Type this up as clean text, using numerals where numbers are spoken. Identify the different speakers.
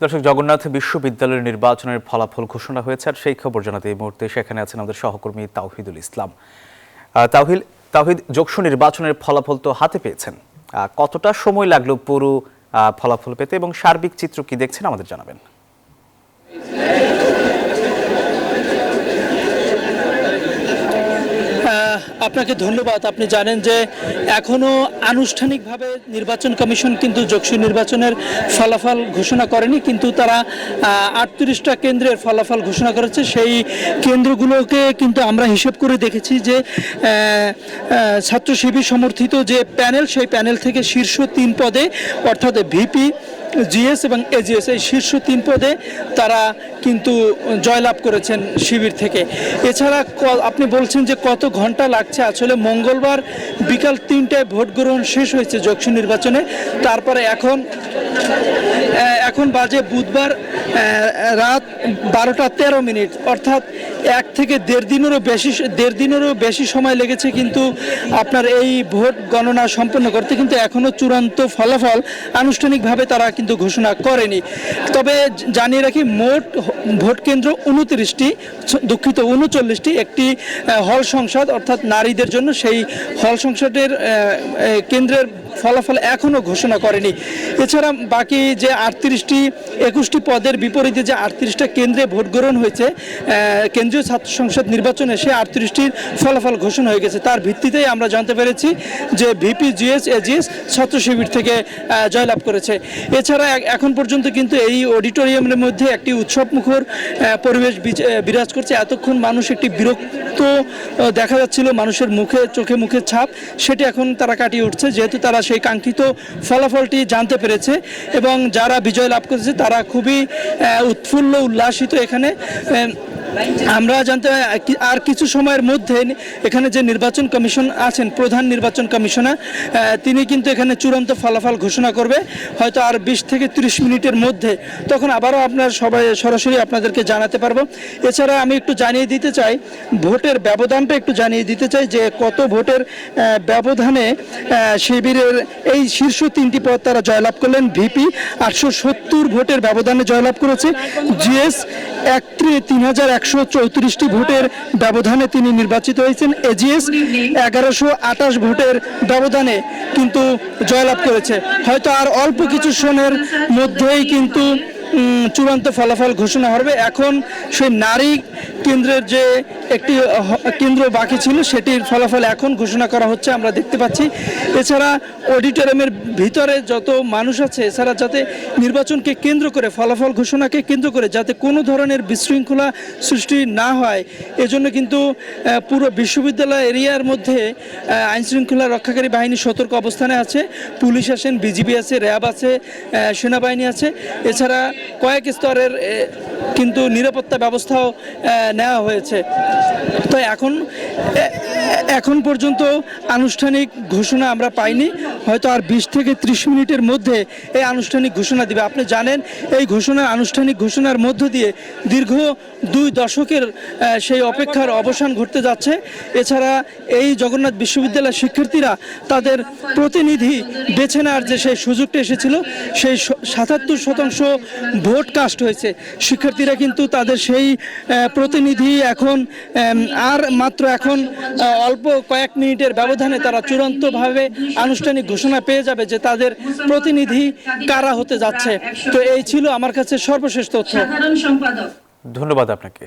Speaker 1: দর্শক, জগন্নাথ বিশ্ববিদ্যালয়ের নির্বাচনের ফলাফল ঘোষণা হয়েছে, আর সেই খবর জানাতে এই মুহূর্তে সেখানে আছেন আমাদের সহকর্মী তাওহিদুল ইসলাম। তাওহিদ, যৌথ নির্বাচনের ফলাফল তো হাতে পেয়েছেন, কতটা সময় লাগলো পুরো ফলাফল পেতে এবং সার্বিক চিত্র কি দেখছেন আমাদের জানাবেন।
Speaker 2: আপনাকে ধন্যবাদ। আপনি জানেন যে এখনো আনুষ্ঠানিকভাবে নির্বাচন কমিশন কিন্তু যৌথ নির্বাচনের ফলাফল ঘোষণা করেনি, কিন্তু তারা 38টা কেন্দ্রের ফলাফল ঘোষণা করেছে। সেই কেন্দ্রগুলোকে কিন্তু আমরা হিসেব করে দেখেছি যে ছাত্র শিবির সমর্থিত যে প্যানেল, সেই প্যানেল থেকে শীর্ষ 3 পদে অর্থাৎ ভিপি, জিএস এবং এজিএস, এই শীর্ষ 3 পদে তারা কিন্তু জয়লাভ করেছেন শিবির থেকে। এছাড়া আপনি বলছেন যে কত ঘন্টা লাগছে, আসলে মঙ্গলবার বিকাল 3টায় ভোট গ্রহণ শেষ হয়েছে যৌথ নির্বাচনে। তারপরে এখন বাজে বুধবার রাত 12টা 13 মিনিট, অর্থাৎ 1 থেকে দেড় দিনেরও বেশি সময় লেগেছে কিন্তু আপনার এই ভোট গণনা সম্পন্ন করতে। কিন্তু এখনও চূড়ান্ত ফলাফল আনুষ্ঠানিকভাবে তারা কিন্তু ঘোষণা করেনি। তবে জানিয়ে রাখি, মোট ভোট কেন্দ্র 39টি, একটি হল সংসদ অর্থাৎ নারীদের জন্য, সেই হল সংসদের কেন্দ্রের ফলাফল এখনও ঘোষণা করেনি। এছাড়া বাকি যে 21টি পদের বিপরীতে যে 38টা কেন্দ্রে ভোট গ্রহণ হয়েছে কেন্দ্রীয় ছাত্র সংসদ নির্বাচনে, সে 38টির ফলাফল ঘোষণা হয়ে গেছে। তার ভিত্তিতেই আমরা জানতে পেরেছি যে ভিপি, জিএস, এজিএস ছাত্র শিবির থেকে জয়লাভ করেছে। এছাড়া এখন পর্যন্ত কিন্তু এই অডিটোরিয়ামের মধ্যে একটি উৎসবমুখর পরিবেশ বিরাজ করছে। এতক্ষণ মানুষ একটি বিরক্ত দেখা যাচ্ছিল মানুষের চোখে মুখে ছাপ, সেটি এখন তারা কাটিয়ে উঠছে, যেহেতু তারা সেই কাঙ্ক্ষিত ফলাফলটি জানতে পেরেছে এবং যারা বিজয় লাভ করেছে তারা খুবই উৎফুল্ল উল্লাসিত। এখানে আমরা জানতে আর কিছু সময়ের মধ্যে এখানে যে নির্বাচন কমিশন আছেন, প্রধান নির্বাচন কমিশনার, তিনি কিন্তু এখানে চূড়ান্ত ফলাফল ঘোষণা করবে হয়তো আর 20 থেকে 30 মিনিটের মধ্যে। তখন আবারও সরাসরি আপনাদেরকে জানাতে পারবো। এছাড়া আমি একটু জানিয়ে দিতে চাই, ভোটের ব্যবধানটা একটু জানিয়ে দিতে চাই যে কত ভোটের ব্যবধানে শিবিরের এই শীর্ষ 3টি পদ তারা জয়লাভ করলেন। ভিপি 870 ভোটের ব্যবধানে জয়লাভ করেছে। জিএস 3134টি ভোটের ব্যবধানে তিনি নির্বাচিত হয়েছেন। এজিএস 1128 ভোটের ব্যবধানে কিন্তু জয়লাভ করেছে। হয়তো আর অল্প কিছু সময়ের মধ্যেই কিন্তু চূড়ান্ত ফলাফল ঘোষণা হবে। এখন সেই নারী কেন্দ্রের যে একটি কেন্দ্র বাকি ছিল, সেটির ফলাফল এখন ঘোষণা করা হচ্ছে, আমরা দেখতে পাচ্ছি। এছাড়া অডিটোরিয়ামের ভিতরে যত মানুষ আছে, এছাড়া যাতে নির্বাচনকে কেন্দ্র করে, ফলাফল ঘোষণাকে কেন্দ্র করে যাতে কোনো ধরনের বিশৃঙ্খলা সৃষ্টি না হয়, এজন্য কিন্তু পুরো বিশ্ববিদ্যালয় এরিয়ার মধ্যে আইনশৃঙ্খলা রক্ষাকারী বাহিনী সতর্ক অবস্থানে আছে। পুলিশ আছেন, বিজিবি আছে, র্যাব আছে, সেনাবাহিনী আছে। এছাড়া কয়েক স্তরের কিন্তু নিরাপত্তা ব্যবস্থাও নেওয়া হয়েছে। তো এখন পর্যন্ত আনুষ্ঠানিক ঘোষণা আমরা পাইনি, হয়তো আর 20 থেকে 30 মিনিটের মধ্যে এই আনুষ্ঠানিক ঘোষণা দিবে। আপনি জানেন এই আনুষ্ঠানিক ঘোষণার মধ্য দিয়ে দীর্ঘ 2 দশকের সেই অপেক্ষার অবসান ঘটতে যাচ্ছে। এছাড়া এই জগন্নাথ বিশ্ববিদ্যালয়ের শিক্ষার্থীরা তাদের প্রতিনিধি বেছে নেওয়ার যে সেই সুযোগটা এসেছিল, সেই 77% ভোট কাস্ট হয়েছে। শিক্ষার্থীরা কিন্তু তাদের সেই প্রতিনিধি এখন অল্প কয়েক মিনিটের ব্যবধানে তারা চূড়ান্তভাবে আনুষ্ঠানিক ঘোষণা পেয়ে যাবে যে তাদের প্রতিনিধি কারা হতে যাচ্ছে। তো এই ছিল আমার কাছে সর্বশেষ তথ্য।
Speaker 1: ধন্যবাদ আপনাকে।